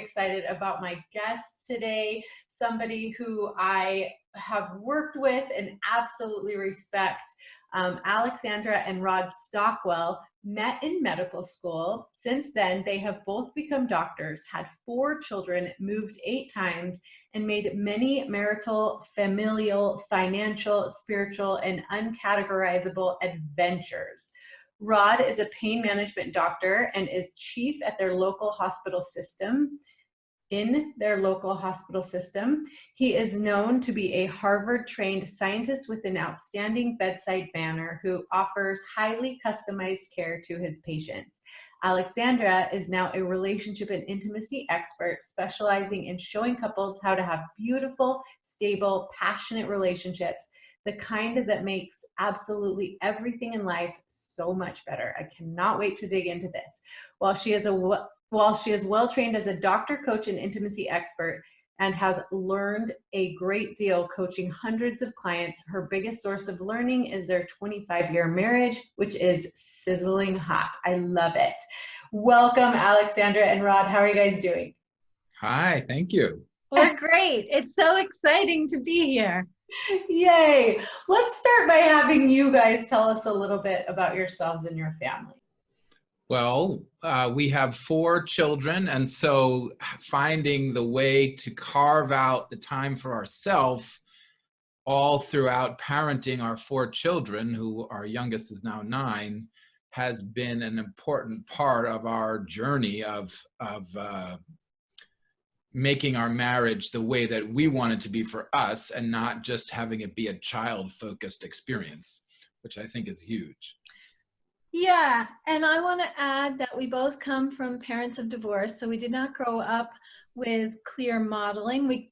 excited about my guest today, somebody who I have worked with and absolutely respect. Alexandra and Rod Stockwell met in medical school. Since then, they have both become doctors, had 4 children, moved 8 times, and made many marital, familial, financial, spiritual, and uncategorizable adventures. Rod is a pain management doctor and is chief at their local hospital system. In their local hospital system, he is known to be a Harvard-trained scientist with an outstanding bedside manner who offers highly customized care to his patients. Alexandra is now a relationship and intimacy expert specializing in showing couples how to have beautiful, stable, passionate relationships, the kind that makes absolutely everything in life so much better. I cannot wait to dig into this. While she is well trained as a doctor, coach, and intimacy expert and has learned a great deal coaching hundreds of clients, her biggest source of learning is their 25-year marriage, which is sizzling hot. I love it. Welcome, Alexandra and Rod. How are you guys doing? Hi, thank you. We're great. It's so exciting to be here. Yay. Let's start by having you guys tell us a little bit about yourselves and your family. Well, we have 4 children, and so finding the way to carve out the time for ourselves all throughout parenting our 4 children, who our youngest is now 9, has been an important part of our journey of making our marriage the way that we want it to be for us and not just having it be a child-focused experience, which I think is huge. Yeah, and I want to add that we both come from parents of divorce, so we did not grow up with clear modeling. We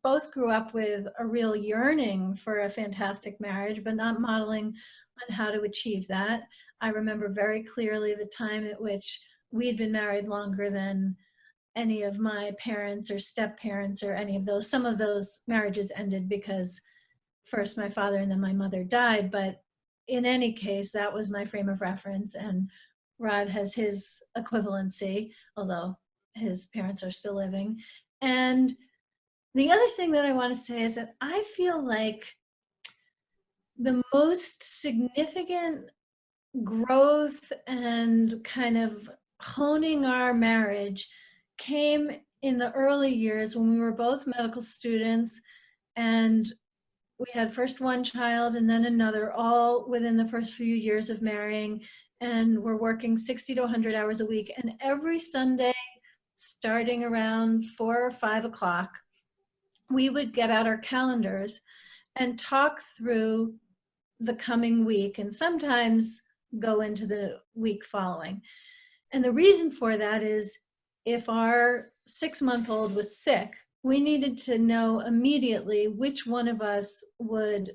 both grew up with a real yearning for a fantastic marriage, but not modeling on how to achieve that. I remember very clearly the time at which we had been married longer than any of my parents or step-parents or any of those. Some of those marriages ended because first my father and then my mother died, but in any case, that was my frame of reference, and Rod has his equivalency, although his parents are still living. And the other thing that I want to say is that I feel like the most significant growth and kind of honing our marriage came in the early years when we were both medical students, and we had first one child and then another, all within the first few years of marrying, and we're working 60 to 100 hours a week. And every Sunday, starting around 4 or 5 o'clock, we would get out our calendars and talk through the coming week and sometimes go into the week following. And the reason for that is if our 6-month-old was sick, we needed to know immediately which one of us would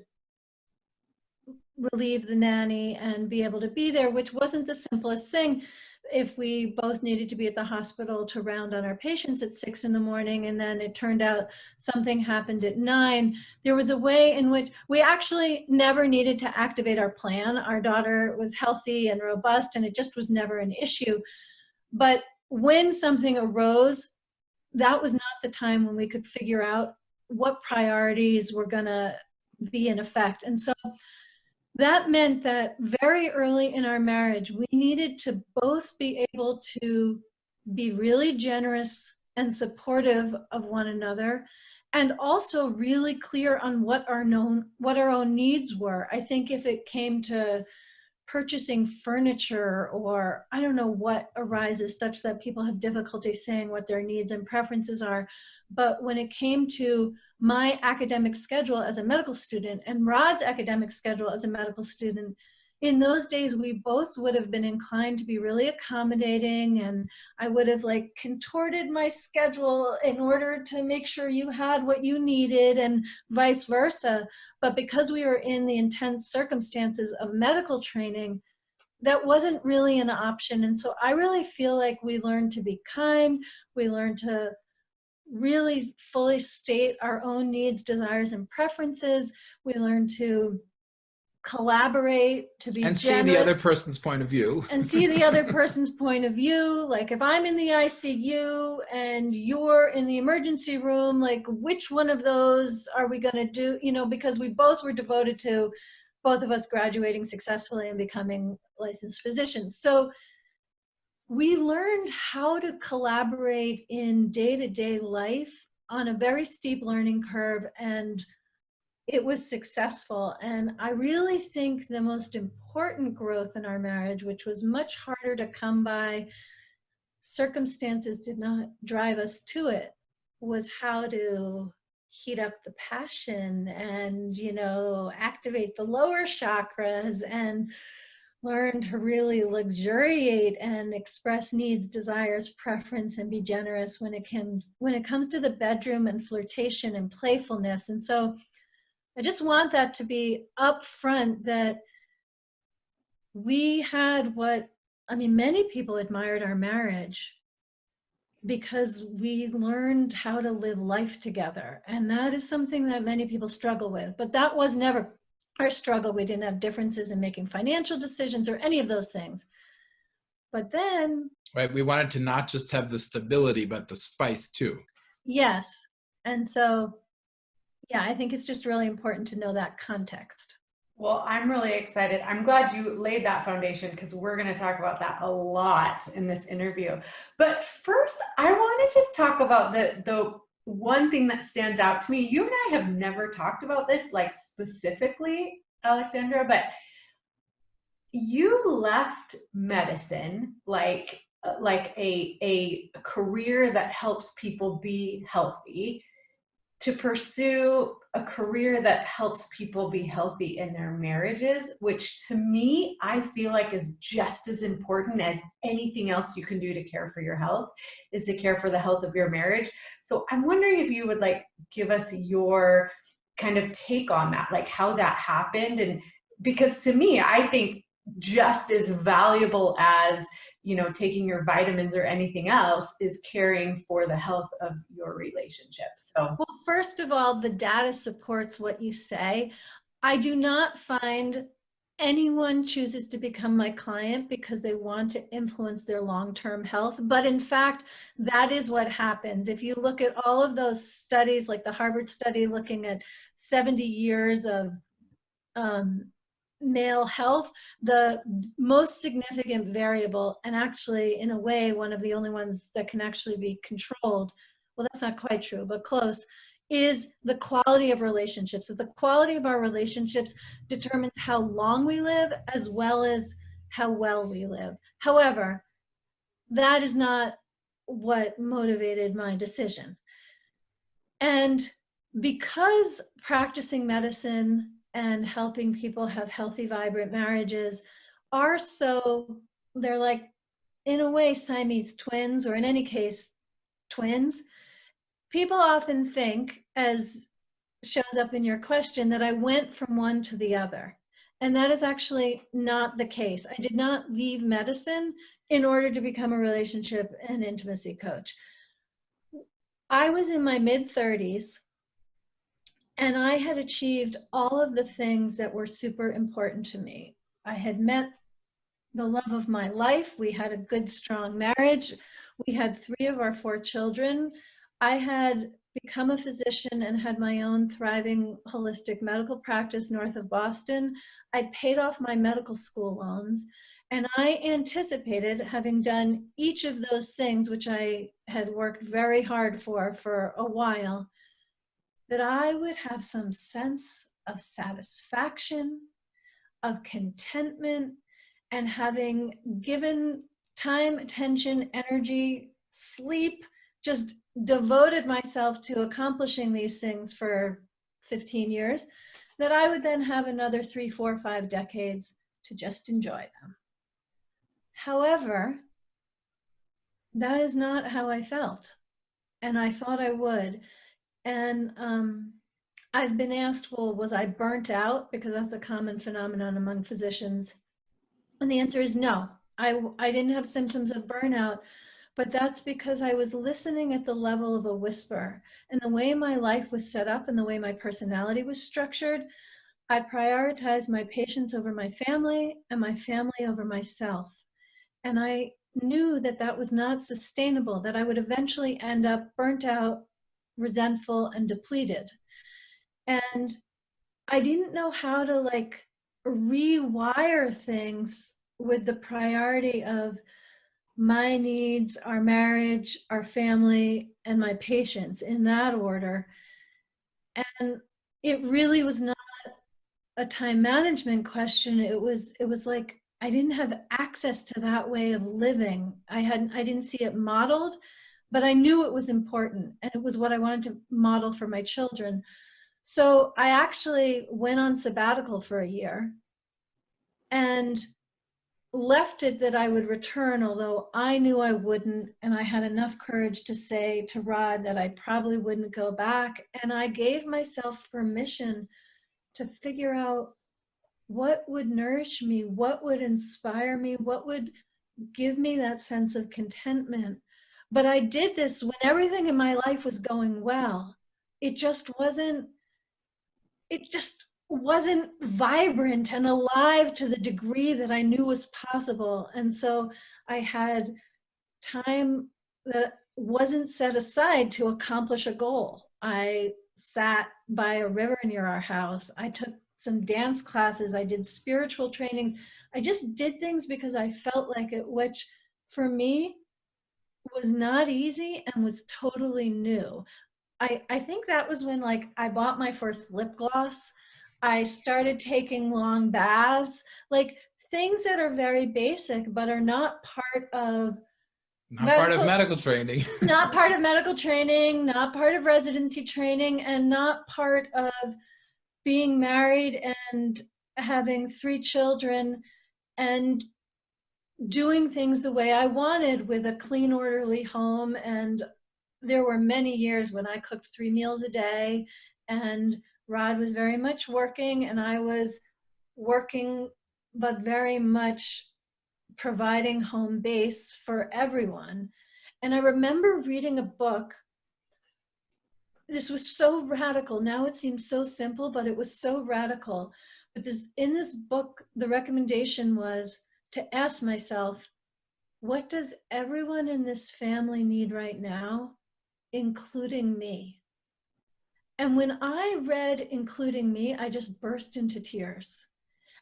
relieve the nanny and be able to be there, which wasn't the simplest thing. If we both needed to be at the hospital to round on our patients at 6 in the morning, and then it turned out something happened at 9, there was a way in which we actually never needed to activate our plan. Our daughter was healthy and robust, and it just was never an issue. But when something arose, that was not the time when we could figure out what priorities were going to be in effect. And so that meant that very early in our marriage, we needed to both be able to be really generous and supportive of one another, and also really clear on what our own needs were. I think if it came to purchasing furniture, or I don't know what arises such that people have difficulty saying what their needs and preferences are. But when it came to my academic schedule as a medical student and Rod's academic schedule as a medical student, in those days, we both would have been inclined to be really accommodating, and I would have like contorted my schedule in order to make sure you had what you needed and vice versa. But because we were in the intense circumstances of medical training, that wasn't really an option. And so I really feel like we learned to be kind. We learned to really fully state our own needs, desires, and preferences. We learned to collaborate, to be and generous. see the other person's point of view. And see the other person's point of view. Like if I'm in the ICU and you're in the emergency room, like which one of those are we going to do? You know, because we both were devoted to both of us graduating successfully and becoming licensed physicians. So we learned how to collaborate in day-to-day life on a very steep learning curve, and it was successful. And I really think the most important growth in our marriage, which was much harder to come by, circumstances did not drive us to it, was how to heat up the passion and, you know, activate the lower chakras and learn to really luxuriate and express needs, desires, preference, and be generous when it comes to the bedroom and flirtation and playfulness. And so I just want that to be upfront, that we had many people admired our marriage because we learned how to live life together. And that is something that many people struggle with, but that was never our struggle. We didn't have differences in making financial decisions or any of those things. But then, right, we wanted to not just have the stability, but the spice too. Yes. And so, yeah, I think it's just really important to know that context. Well, I'm really excited. I'm glad you laid that foundation because we're going to talk about that a lot in this interview. But first, I want to just talk about the one thing that stands out to me. You and I have never talked about this, like specifically, Alexandra, but you left medicine like a career that helps people be healthy to pursue a career that helps people be healthy in their marriages, which to me, I feel like is just as important as anything else you can do to care for your health, is to care for the health of your marriage. So I'm wondering if you would like give us your kind of take on that, like how that happened. And because to me, I think just as valuable as, you know, taking your vitamins or anything else is caring for the health of your relationship. So, well, first of all, the data supports what you say. I do not find anyone chooses to become my client because they want to influence their long-term health. But in fact, that is what happens. If you look at all of those studies, like the Harvard study looking at 70 years of male health, the most significant variable, and actually in a way one of the only ones that can actually be controlled, well, that's not quite true, but close, is the quality of relationships. So the quality of our relationships determines how long we live as well as how well we live. However, that is not what motivated my decision. And because practicing medicine and helping people have healthy, vibrant marriages are they're like, in a way, Siamese twins, or in any case, twins. People often think, as shows up in your question, that I went from one to the other. And that is actually not the case. I did not leave medicine in order to become a relationship and intimacy coach. I was in my mid-30s, and I had achieved all of the things that were super important to me. I had met the love of my life. We had a good, strong marriage. We had 3 of our 4 children. I had become a physician and had my own thriving holistic medical practice north of Boston. I paid off my medical school loans, and I anticipated, having done each of those things, which I had worked very hard for a while, that I would have some sense of satisfaction, of contentment, and having given time, attention, energy, sleep, just devoted myself to accomplishing these things for 15 years, that I would then have another 3, 4, 5 decades to just enjoy them. However, that is not how I felt, and I thought I would. And I've been asked, well, was I burnt out? Because that's a common phenomenon among physicians. And the answer is no. I didn't have symptoms of burnout, but that's because I was listening at the level of a whisper. And the way my life was set up and the way my personality was structured, I prioritized my patients over my family and my family over myself. And I knew that that was not sustainable, that I would eventually end up burnt out, resentful, and depleted. And I didn't know how to like rewire things with the priority of my needs, our marriage, our family, and my patients in that order. And it really was not a time management question. It was like I didn't have access to that way of living. I didn't see it modeled, but I knew it was important, and it was what I wanted to model for my children. So I actually went on sabbatical for a year and left it that I would return, although I knew I wouldn't, and I had enough courage to say to Rod that I probably wouldn't go back. And I gave myself permission to figure out what would nourish me, what would inspire me, what would give me that sense of contentment. But I did this when everything in my life was going well. It just wasn't vibrant and alive to the degree that I knew was possible. And so I had time that wasn't set aside to accomplish a goal. I sat by a river near our house. I took some dance classes. I did spiritual trainings. I just did things because I felt like it, which for me was not easy and was totally new. I think that was when like I bought my first lip gloss. I started taking long baths, like things that are very basic, but are not part of medical training. Not part of medical training, not part of residency training, and not part of being married and having 3 children and doing things the way I wanted with a clean, orderly home. And there were many years when I cooked 3 meals a day, and Rod was very much working, and I was working, but very much providing home base for everyone. And I remember reading a book. This was so radical. Now it seems so simple, but it was so radical. But in this book, the recommendation was to ask myself, what does everyone in this family need right now, including me? And when I read including me, I just burst into tears.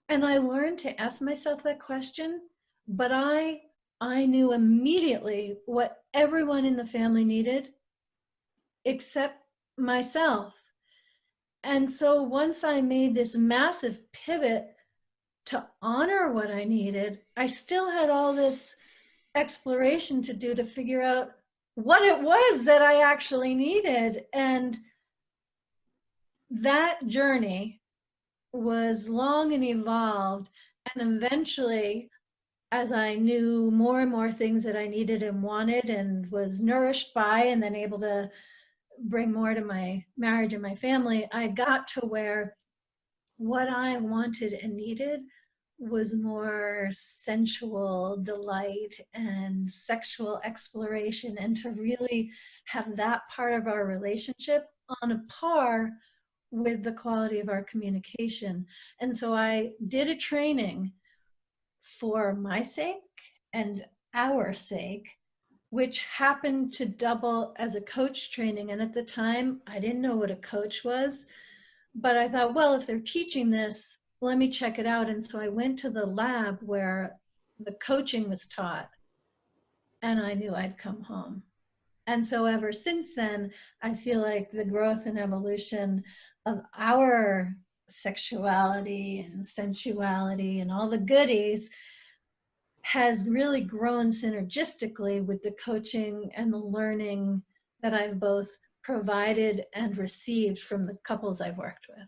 And I learned to ask myself that question, but I knew immediately what everyone in the family needed, except myself. And so once I made this massive pivot to honor what I needed, I still had all this exploration to do to figure out what it was that I actually needed. And that journey was long and evolved. And eventually, as I knew more and more things that I needed and wanted and was nourished by, and then able to bring more to my marriage and my family, I got to where what I wanted and needed was more sensual delight and sexual exploration, and to really have that part of our relationship on a par with the quality of our communication. And so I did a training for my sake and our sake, which happened to double as a coach training. And at the time, I didn't know what a coach was, but I thought, well, if they're teaching this, let me check it out. And so I went to the lab where the coaching was taught, and I knew I'd come home. And so ever since then, I feel like the growth and evolution of our sexuality and sensuality and all the goodies has really grown synergistically with the coaching and the learning that I've both provided and received from the couples I've worked with.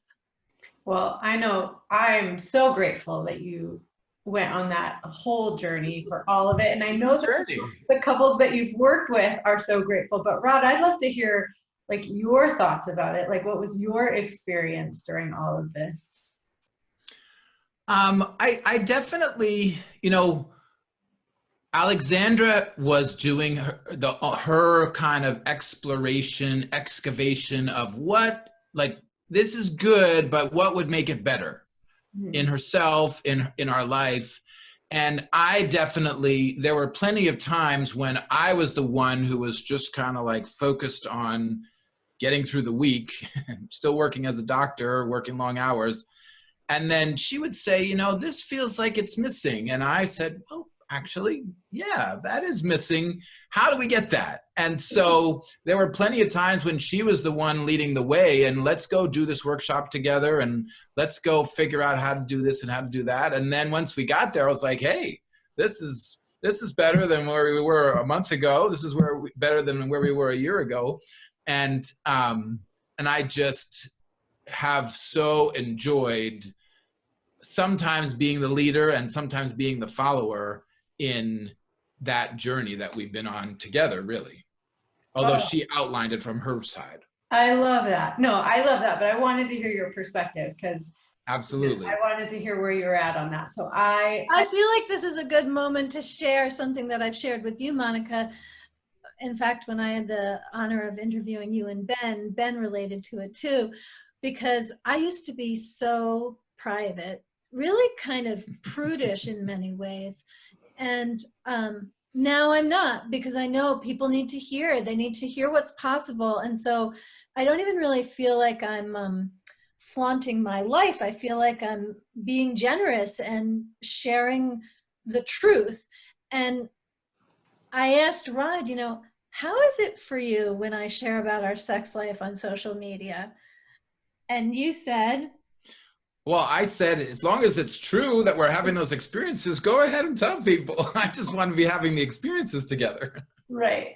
Well, I know I'm so grateful that you went on that whole journey for all of it. And I know the couples that you've worked with are so grateful. But Rod, I'd love to hear like your thoughts about it. Like, what was your experience during all of this? I definitely, Alexandra was doing her kind of exploration, excavation of what, like, this is good, but what would make it better in Mhm. herself, in our life? And I definitely, there were plenty of times when I was the one who was just kind of like focused on getting through the week, still working as a doctor, working long hours. And then she would say, you know, this feels like it's missing. And I said, well, actually, yeah, that is missing. How do we get that? And so there were plenty of times when she was the one leading the way, and let's go do this workshop together, and let's go figure out how to do this and how to do that. And then once we got there, I was like, hey, this is better than where we were a month ago. This is better than where we were a year ago. And I just have so enjoyed sometimes being the leader and sometimes being the follower in that journey that we've been on together, really. Although Oh, she outlined it from her side. I love that. No, I love that, but I wanted to hear your perspective because Absolutely. I wanted to hear where you're at on that. So I feel like this is a good moment to share something that I've shared with you, Monica. In fact, when I had the honor of interviewing you and Ben related to it too, because I used to be so private, really kind of prudish in many ways. And now I'm not, because I know people need to hear, they need to hear what's possible. And so I don't even really feel like I'm flaunting my life. I feel like I'm being generous and sharing the truth. And I asked Rod, you know, how is it for you when I share about our sex life on social media? And you said, Well, I said, as long as it's true that we're having those experiences, go ahead and tell people. I just want to be having the experiences together. right.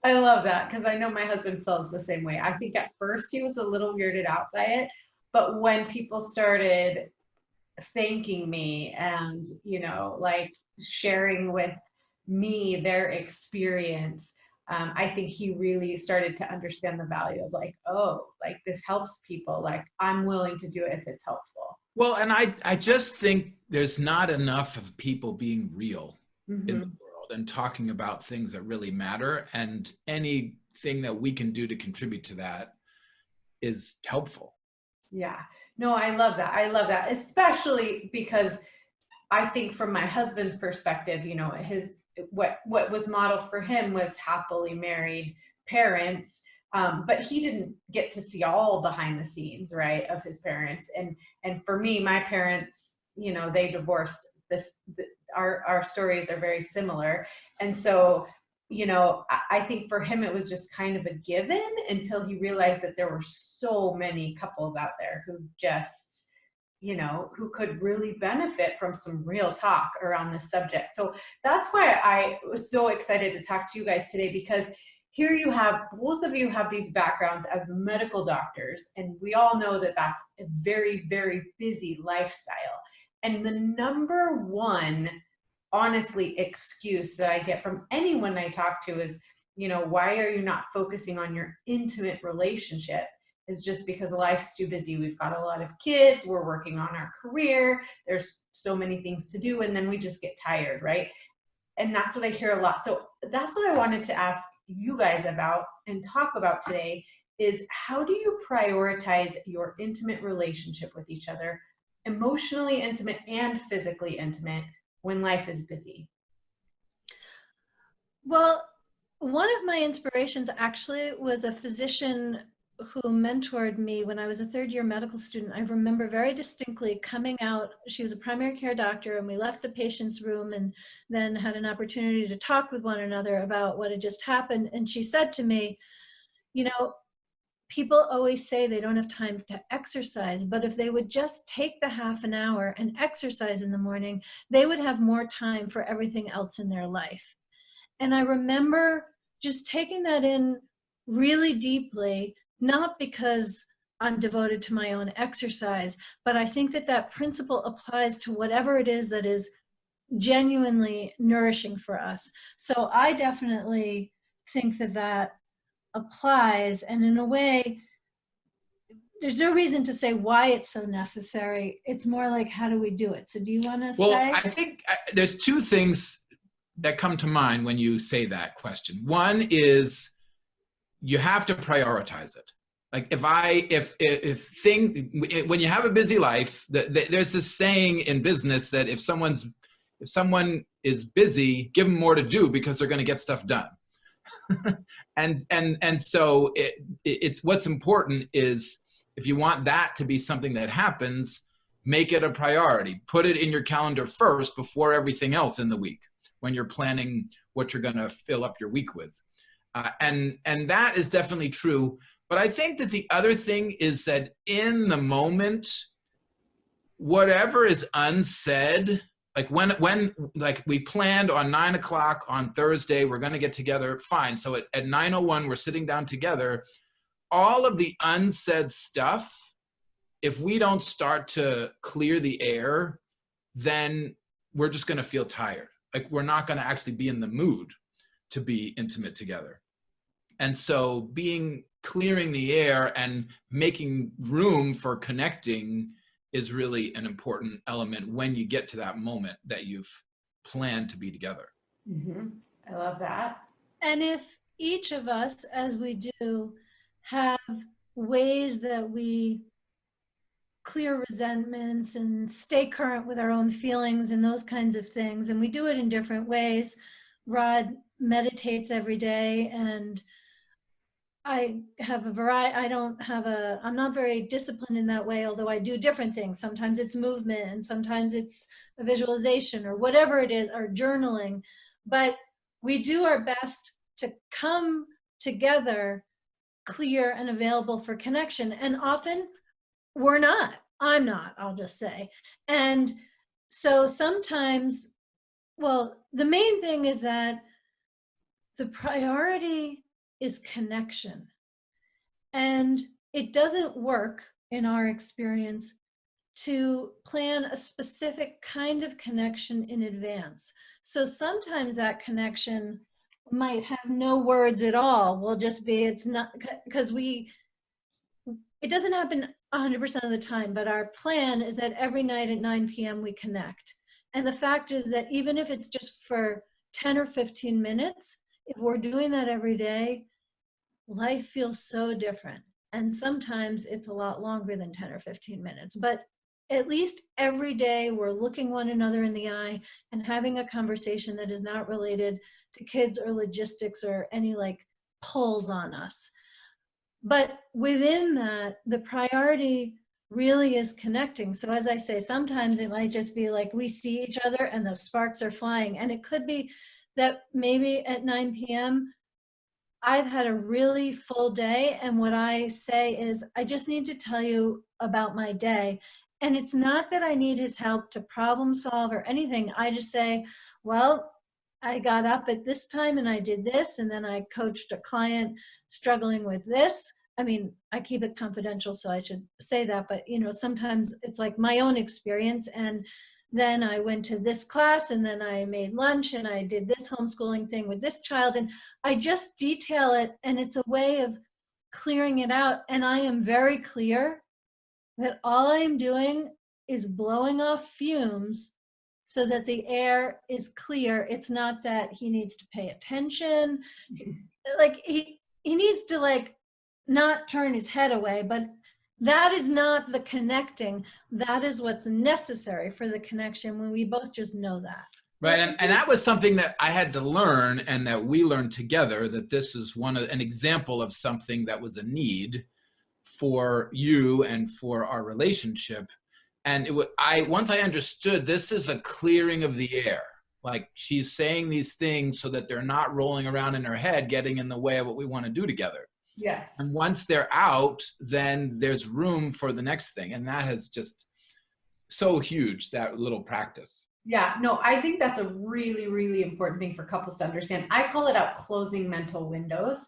I love that because I know my husband feels the same way. I think at first he was a little weirded out by it, but when people started thanking me and, you know, like sharing with me their experience, I think he really started to understand the value of like, oh, like this helps people. Like I'm willing to do it if it's helpful. Well, and I just think there's not enough of people being real in the Mm-hmm. world and talking about things that really matter. And anything that we can do to contribute to that is helpful. Yeah. No, I love that. I love that, especially because I think from my husband's perspective, you know, his what was modeled for him was happily married parents, but he didn't get to see all behind the scenes, right, of his parents. And for me, my parents, you know, they divorced. Our stories are very similar, and so you know, I think for him it was just kind of a given until he realized that there were so many couples out there who just, you know, who could really benefit from some real talk around this subject. So that's why I was so excited to talk to you guys today, because here you have, both of you have these backgrounds as medical doctors, and we all know that that's a very, very busy lifestyle. And the number one, honestly, excuse that I get from anyone I talk to is, you know, why are you not focusing on your intimate relationship? Is just because life's too busy. We've got a lot of kids, we're working on our career, there's so many things to do, and then we just get tired, right? And that's what I hear a lot. So that's what I wanted to ask you guys about and talk about today is, how do you prioritize your intimate relationship with each other, emotionally intimate and physically intimate, when life is busy? well, one of my inspirations actually was a physician who mentored me when I was a third-year medical student. I remember very distinctly coming out. She was a primary care doctor, and we left the patient's room and then had an opportunity to talk with one another about what had just happened. And she said to me, you know, people always say they don't have time to exercise, but if they would just take the half an hour and exercise in the morning, they would have more time for everything else in their life. And I remember just taking that in really deeply, not because I'm devoted to my own exercise, but I think that that principle applies to whatever it is that is genuinely nourishing for us. So I definitely think that that applies, and in a way, there's no reason to say why it's so necessary. It's more like, how do we do it? So do you want to Well, say? I think there's two things that come to mind when you say that question. One is you have to prioritize it. Like when you have a busy life, there's this saying in business that if someone is busy, give them more to do because they're going to get stuff done. and so it's what's important is if you want that to be something that happens, make it a priority. Put it in your calendar first before everything else in the week when you're planning what you're going to fill up your week with. And that is definitely true. But I think that the other thing is that in the moment, whatever is unsaid, like when like we planned on 9 o'clock on Thursday, we're going to get together. Fine. So at 9:01, we're sitting down together. All of the unsaid stuff, if we don't start to clear the air, then we're just going to feel tired. Like we're not going to actually be in the mood to be intimate together. And so clearing the air and making room for connecting is really an important element when you get to that moment that you've planned to be together. Mm-hmm. I love that. And if each of us, as we do, have ways that we clear resentments and stay current with our own feelings and those kinds of things, and we do it in different ways. Rod meditates every day, and I have a variety. I'm not very disciplined in that way, although I do different things. Sometimes it's movement and sometimes it's a visualization or whatever it is, or journaling. But we do our best to come together clear and available for connection. And often I'm not, I'll just say. And so sometimes, well, the main thing is that the priority is connection. And it doesn't work, in our experience, to plan a specific kind of connection in advance. So sometimes that connection might have no words at all. Will just be, it's not, because it doesn't happen 100% of the time, but our plan is that every night at 9 p.m. we connect. And the fact is that even if it's just for 10 or 15 minutes, if we're doing that every day, life feels so different. And sometimes it's a lot longer than 10 or 15 minutes, but at least every day we're looking one another in the eye and having a conversation that is not related to kids or logistics or any like pulls on us. But within that, the priority really is connecting. So as I say, sometimes it might just be like we see each other and the sparks are flying. And it could be that maybe at 9 p.m., I've had a really full day. And what I say is, I just need to tell you about my day. And it's not that I need his help to problem solve or anything. I just say, well, I got up at this time and I did this. And then I coached a client struggling with this. I mean, I keep it confidential, so I should say that. But, sometimes it's like my own experience. And then I went to this class, and then I made lunch, and I did this homeschooling thing with this child. And I just detail it, and it's a way of clearing it out. And I am very clear that all I am doing is blowing off fumes so that the air is clear. It's not that he needs to pay attention. Like he needs to like not turn his head away, but that is not the connecting. That is what's necessary for the connection when we both just know that. Right. And that was something that I had to learn, and that we learned together, that this is an example of something that was a need for you and for our relationship. And once I understood, this is a clearing of the air. Like, she's saying these things so that they're not rolling around in her head, getting in the way of what we want to do together. Yes. And once they're out, then there's room for the next thing. And that is just so huge, that little practice. Yeah, no, I think that's a really, really important thing for couples to understand. I call it out closing mental windows,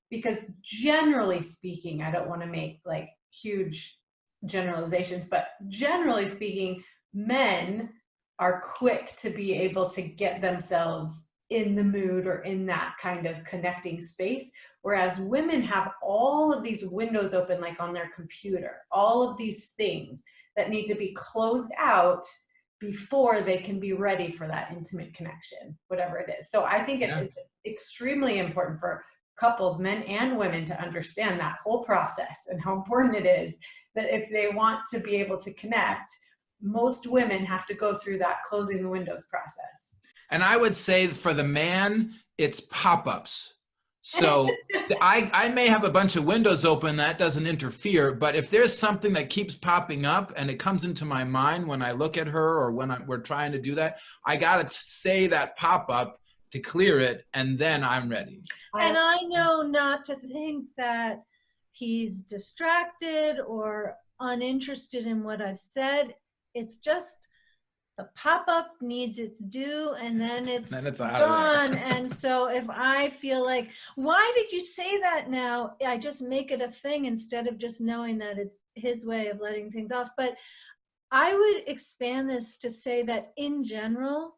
because generally speaking, I don't want to make like huge generalizations, but generally speaking, men are quick to be able to get themselves in the mood or in that kind of connecting space. Whereas women have all of these windows open, like on their computer, all of these things that need to be closed out before they can be ready for that intimate connection, whatever it is. So I think it is extremely important for couples, men and women, to understand that whole process and how important it is that if they want to be able to connect, most women have to go through that closing the windows process. And I would say for the man, it's pop-ups. So I may have a bunch of windows open, that doesn't interfere, but if there's something that keeps popping up and it comes into my mind when I look at her or when we're trying to do that, I got to say that pop-up to clear it, and then I'm ready. And I know not to think that he's distracted or uninterested in what I've said. It's just the pop-up needs its due, and then it's gone. And so if I feel like, why did you say that now? I just make it a thing instead of just knowing that it's his way of letting things off. But I would expand this to say that in general,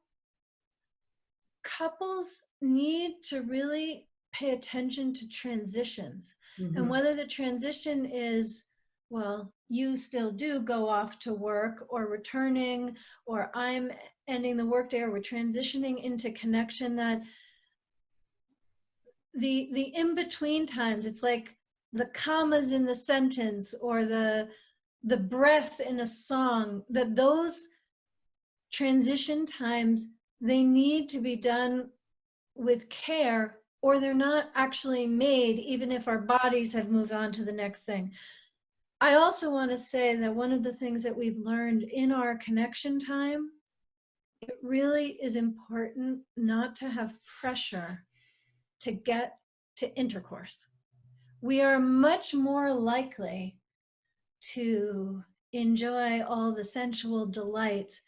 couples need to really pay attention to transitions. And whether the transition is, well, you still do go off to work, or returning, or I'm ending the workday, or we're transitioning into connection, that the in-between times, it's like the commas in the sentence or the breath in a song, that those transition times, they need to be done with care, or they're not actually made, even if our bodies have moved on to the next thing. I also want to say that one of the things that we've learned in our connection time, it really is important not to have pressure to get to intercourse. We are much more likely to enjoy all the sensual delights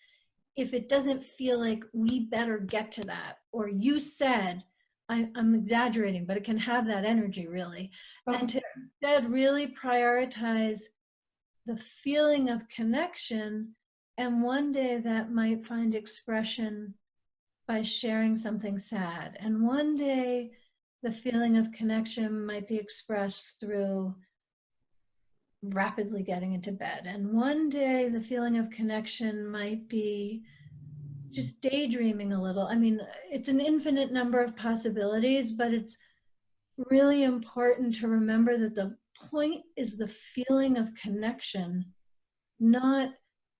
if it doesn't feel like we better get to that, or you said, I'm exaggerating, but it can have that energy really. Okay. And to instead really prioritize the feeling of connection, and one day that might find expression by sharing something sad. And one day the feeling of connection might be expressed through rapidly getting into bed. And one day the feeling of connection might be just daydreaming a little. I mean, it's an infinite number of possibilities, but it's really important to remember that the point is the feeling of connection, not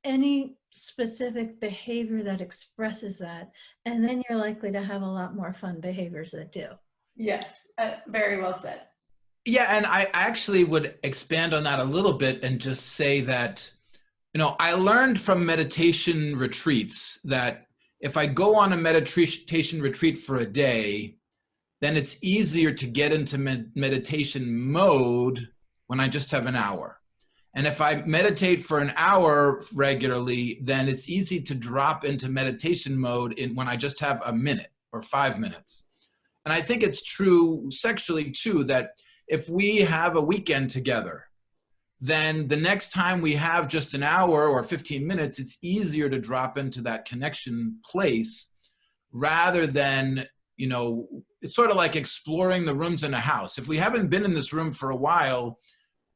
any specific behavior that expresses that. And then you're likely to have a lot more fun behaviors that do. Yes, very well said. Yeah, and I actually would expand on that a little bit and just say that, you know, I learned from meditation retreats that if I go on a meditation retreat for a day, then it's easier to get into meditation mode when I just have an hour. And if I meditate for an hour regularly, then it's easy to drop into meditation mode when I just have a minute or 5 minutes. And I think it's true sexually too, that if we have a weekend together, then the next time we have just an hour or 15 minutes, it's easier to drop into that connection place rather than, you know, it's sort of like exploring the rooms in a house. If we haven't been in this room for a while,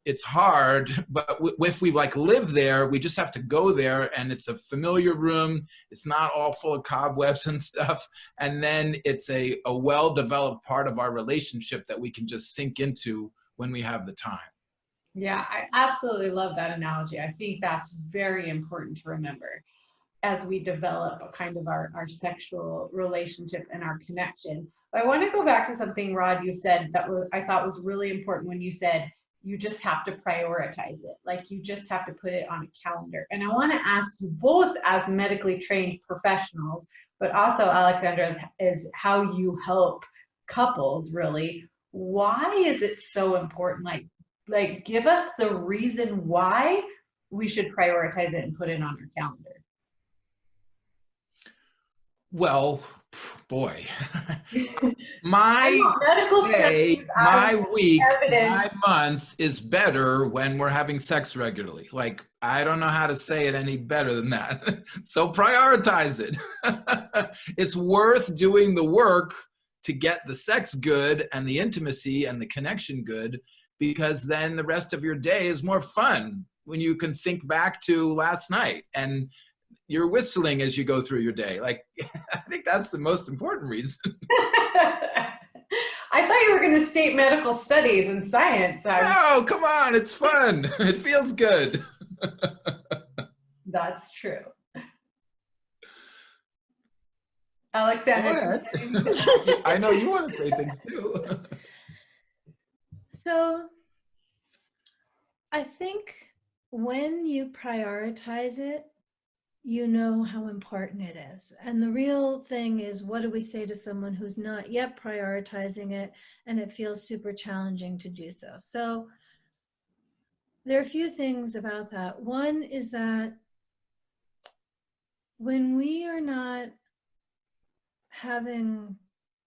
it's hard, but if we like live there, we just have to go there, and it's a familiar room. It's not all full of cobwebs and stuff. And then it's a well-developed part of our relationship that we can just sink into when we have the time. Yeah, I absolutely love that analogy. I think that's very important to remember as we develop a kind of our sexual relationship and our connection. But I want to go back to something, Rod, you said that I thought was really important when you said you just have to prioritize it. Like you just have to put it on a calendar. And I want to ask you both as medically trained professionals, but also Alexandra is how you help couples really. Why is it so important? Like give us the reason why we should prioritize it and put it on our calendar. Well, boy, my day, my week, my month is better when we're having sex regularly. Like, I don't know how to say it any better than that. So prioritize it. It's worth doing the work to get the sex good and the intimacy and the connection good, because then the rest of your day is more fun when you can think back to last night and you're whistling as you go through your day. Like, I think that's the most important reason. I thought you were going to state medical studies and science. No, come on, it's fun. It feels good. That's true. Go Alexandra, ahead. I know you want to say things too. So I think when you prioritize it, you know how important it is. And the real thing is, what do we say to someone who's not yet prioritizing it and it feels super challenging to do so? So there are a few things about that. One is that when we are not having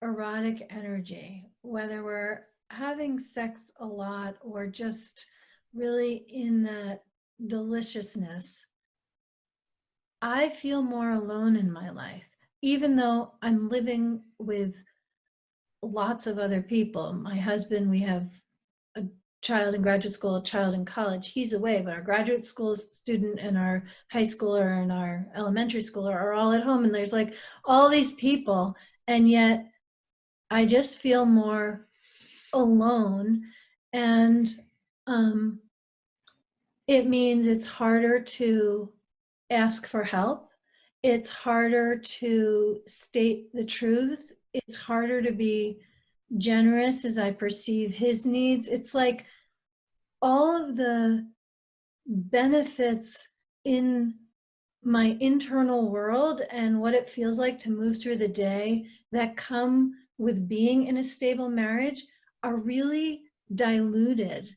erotic energy, whether we're having sex a lot or just really in that deliciousness, I feel more alone in my life, even though I'm living with lots of other people. My husband, we have a child in graduate school, a child in college. He's away, but our graduate school student and our high schooler and our elementary schooler are all at home. And there's like all these people, and yet I just feel more alone. And it means it's harder to ask for help. It's harder to state the truth. It's harder to be generous as I perceive his needs. It's like all of the benefits in my internal world and what it feels like to move through the day that come with being in a stable marriage are really diluted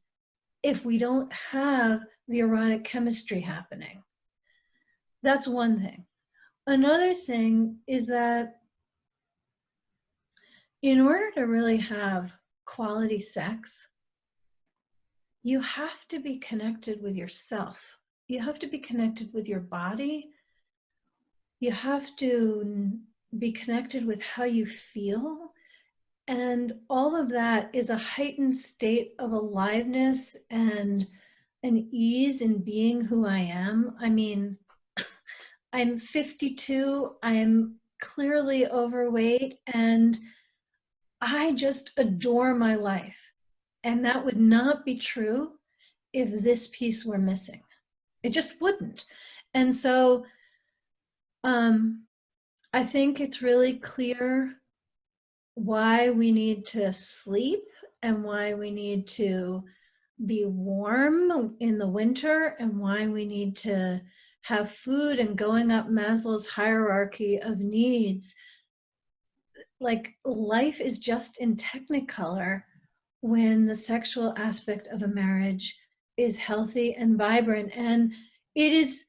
if we don't have the erotic chemistry happening. That's one thing. Another thing is that in order to really have quality sex, you have to be connected with yourself. You have to be connected with your body. You have to be connected with how you feel. And all of that is a heightened state of aliveness and an ease in being who I am. I mean, I'm 52, I am clearly overweight, and I just adore my life. And that would not be true if this piece were missing. It just wouldn't. And so I think it's really clear why we need to sleep and why we need to be warm in the winter and why we need to have food, and going up Maslow's hierarchy of needs. Like, life is just in technicolor when the sexual aspect of a marriage is healthy and vibrant. And it is,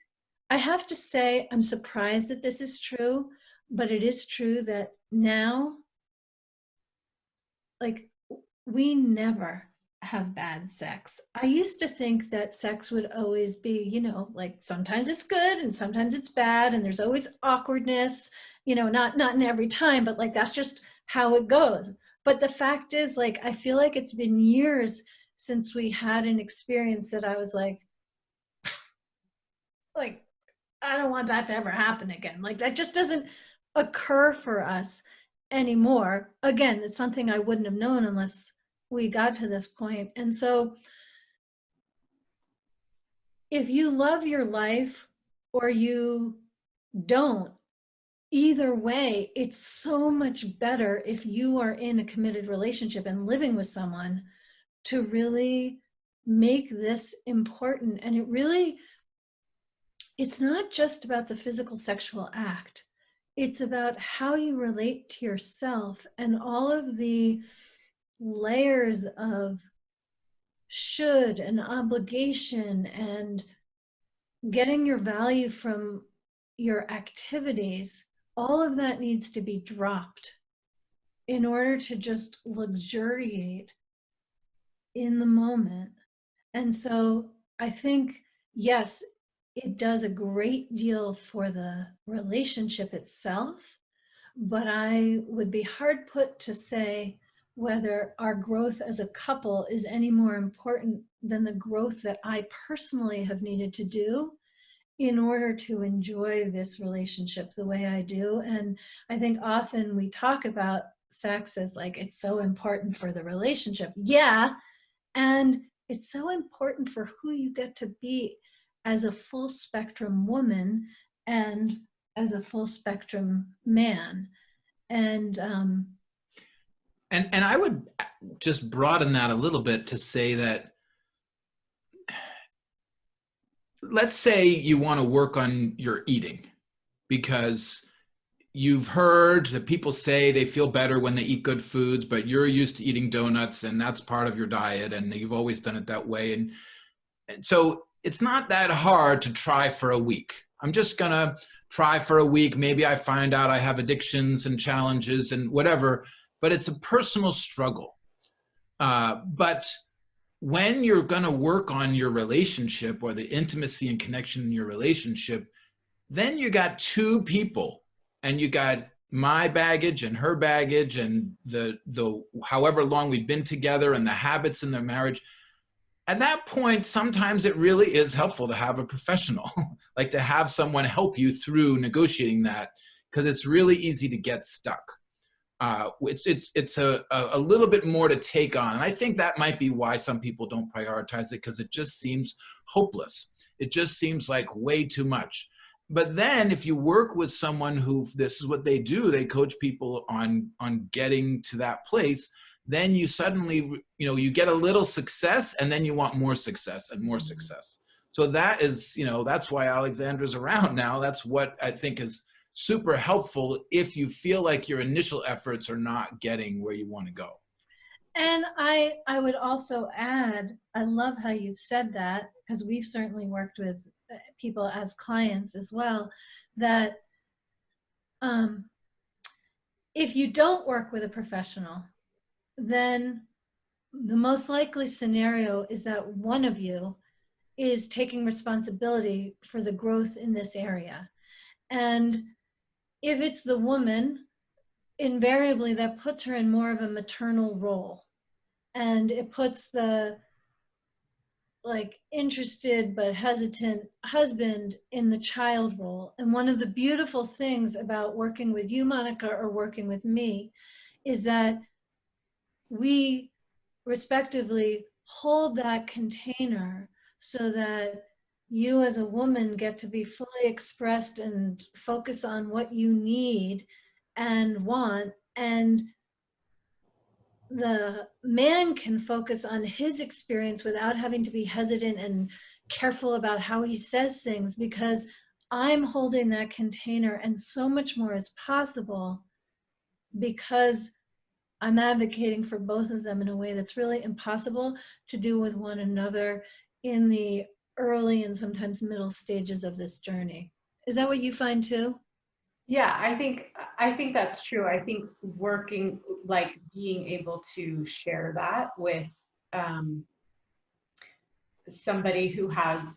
I have to say, I'm surprised that this is true, but it is true that now, like, we never have bad sex. I used to think that sex would always be, you know, like sometimes it's good and sometimes it's bad and there's always awkwardness, you know, not in every time, but like that's just how it goes. But the fact is, like, I feel like it's been years since we had an experience that I was like, I don't want that to ever happen again. Like, that just doesn't occur for us anymore. Again, it's something I wouldn't have known unless we got to this point. And so if you love your life or you don't, either way, it's so much better if you are in a committed relationship and living with someone to really make this important. And it really, it's not just about the physical sexual act. It's about how you relate to yourself and all of the layers of should and obligation and getting your value from your activities. All of that needs to be dropped in order to just luxuriate in the moment. And so I think, yes, it does a great deal for the relationship itself, but I would be hard put to say whether our growth as a couple is any more important than the growth that I personally have needed to do in order to enjoy this relationship the way I do. And I think often we talk about sex as like, it's so important for the relationship. Yeah. And it's so important for who you get to be as a full spectrum woman and as a full spectrum man. And And I would just broaden that a little bit to say that, let's say you want to work on your eating because you've heard that people say they feel better when they eat good foods, but you're used to eating donuts and that's part of your diet and you've always done it that way. And so it's not that hard to try for a week. I'm just going to try for a week. Maybe I find out I have addictions and challenges and whatever, but it's a personal struggle. But when you're going to work on your relationship or the intimacy and connection in your relationship, then you got two people and you got my baggage and her baggage and the however long we've been together and the habits in their marriage. At that point, sometimes it really is helpful to have a professional, like to have someone help you through negotiating that, because it's really easy to get stuck. It's a little bit more to take on. And I think that might be why some people don't prioritize it, because it just seems hopeless. It just seems like way too much. But then if you work with someone who, this is what they do, they coach people on getting to that place, then you suddenly, you get a little success and then you want more success and more success. So that is, that's why Alexandra's around now. That's what I think is super helpful if you feel like your initial efforts are not getting where you want to go. And I would also add, I love how you've said that, because we've certainly worked with people as clients as well, that if you don't work with a professional, then the most likely scenario is that one of you is taking responsibility for the growth in this area. And if it's the woman, invariably that puts her in more of a maternal role. And it puts the interested but hesitant husband in the child role. And one of the beautiful things about working with you, Monica, or working with me, is that we respectively hold that container so that you as a woman get to be fully expressed and focus on what you need and want, and the man can focus on his experience without having to be hesitant and careful about how he says things, because I'm holding that container and so much more is possible because I'm advocating for both of them in a way that's really impossible to do with one another in the early and sometimes middle stages of this journey. Is that what you find too? Yeah, I think that's true. I think working, being able to share that with somebody who has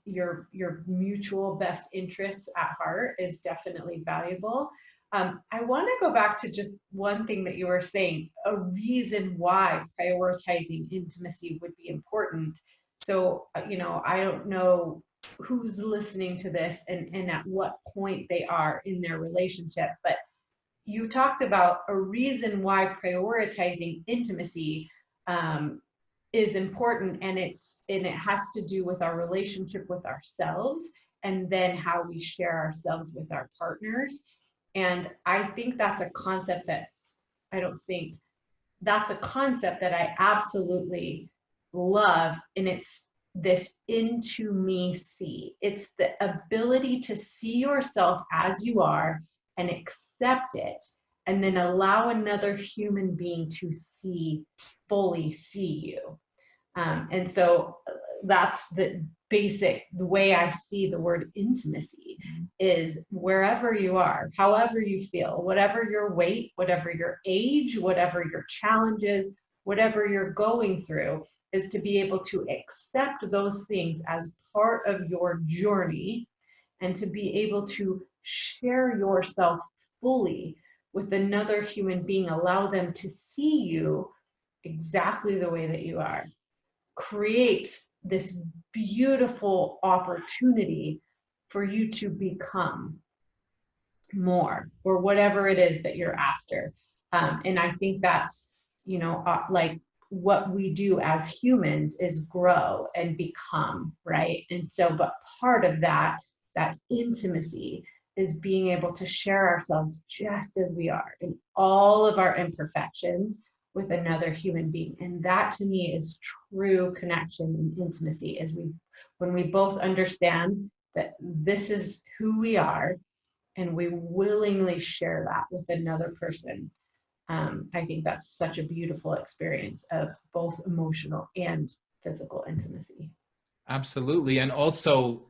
your mutual best interests at heart is definitely valuable. I want to go back to just one thing that you were saying, a reason why prioritizing intimacy would be important. So, I don't know who's listening to this and at what point they are in their relationship, but you talked about a reason why prioritizing intimacy is important, and it has to do with our relationship with ourselves and then how we share ourselves with our partners. And I think that's a concept that that's a concept that I absolutely love. And it's this into me see. It's the ability to see yourself as you are and accept it, and then allow another human being to fully see you. And so that's the way I see the word intimacy is wherever you are, however you feel, whatever your weight, whatever your age, whatever your challenges, whatever you're going through, is to be able to accept those things as part of your journey and to be able to share yourself fully with another human being, allow them to see you exactly the way that you are, creates this beautiful opportunity for you to become more, or whatever it is that you're after. And I think that's, like what we do as humans is grow and become, right? And so, but part of that intimacy is being able to share ourselves just as we are in all of our imperfections with another human being. And that to me is true connection and intimacy, is when we both understand that this is who we are and we willingly share that with another person. I think that's such a beautiful experience of both emotional and physical intimacy. Absolutely. And also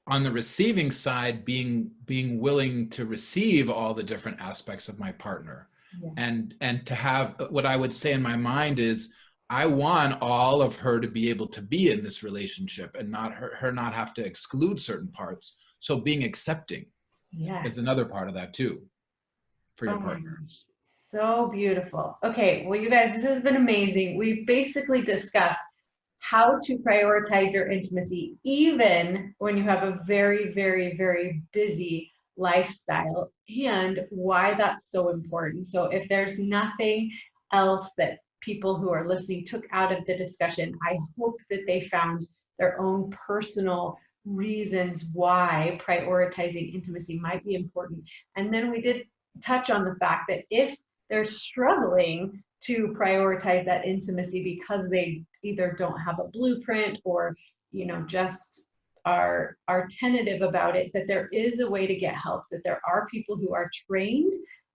on the receiving side, being willing to receive all the different aspects of my partner. Yeah. And to have, what I would say in my mind is, I want all of her to be able to be in this relationship and not her not have to exclude certain parts. So being accepting is another part of that too, for your partner. So beautiful. Okay, well, you guys, this has been amazing. We've basically discussed how to prioritize your intimacy, even when you have a very, very, very busy lifestyle, and why that's so important. So if there's nothing else that people who are listening took out of the discussion, I hope that they found their own personal reasons why prioritizing intimacy might be important. And then we did touch on the fact that if they're struggling to prioritize that intimacy because they either don't have a blueprint or just are tentative about it, that there is a way to get help, that there are people who are trained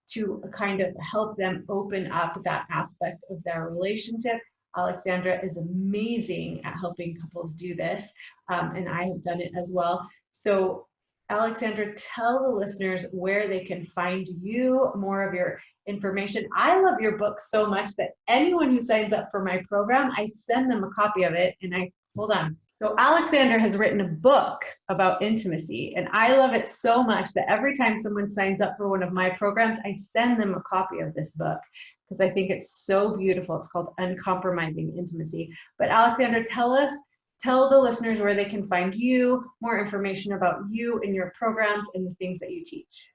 to kind of help them open up that aspect of their relationship. Alexandra is amazing at helping couples do this, and I have done it as well. So Alexandra, tell the listeners where they can find you, more of your information. I love your book so much that anyone who signs up for my program, I send them a copy of it. And hold on. So Alexandra has written a book about intimacy, and I love it so much that every time someone signs up for one of my programs, I send them a copy of this book because I think it's so beautiful. It's called Uncompromising Intimacy. But Alexandra, tell the listeners where they can find you, more information about you and your programs and the things that you teach.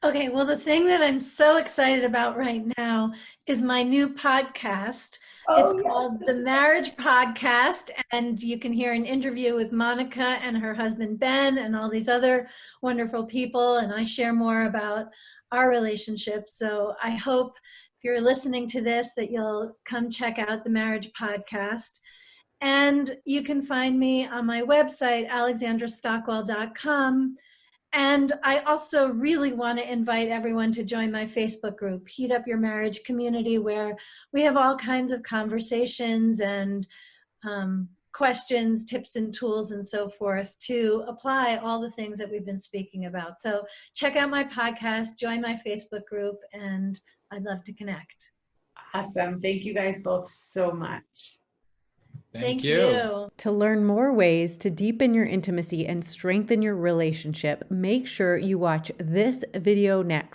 Okay, well, the thing that I'm so excited about right now is my new podcast. It's called The Marriage Podcast, and you can hear an interview with Monica and her husband, Ben, and all these other wonderful people, and I share more about our relationship. So I hope if you're listening to this that you'll come check out The Marriage Podcast. And you can find me on my website, alexandrastockwell.com. And I also really want to invite everyone to join my Facebook group, Heat Up Your Marriage Community, where we have all kinds of conversations and questions, tips and tools and so forth to apply all the things that we've been speaking about. So check out my podcast, join my Facebook group, and I'd love to connect. Awesome. Thank you guys both so much. Thank you. To learn more ways to deepen your intimacy and strengthen your relationship, make sure you watch this video next.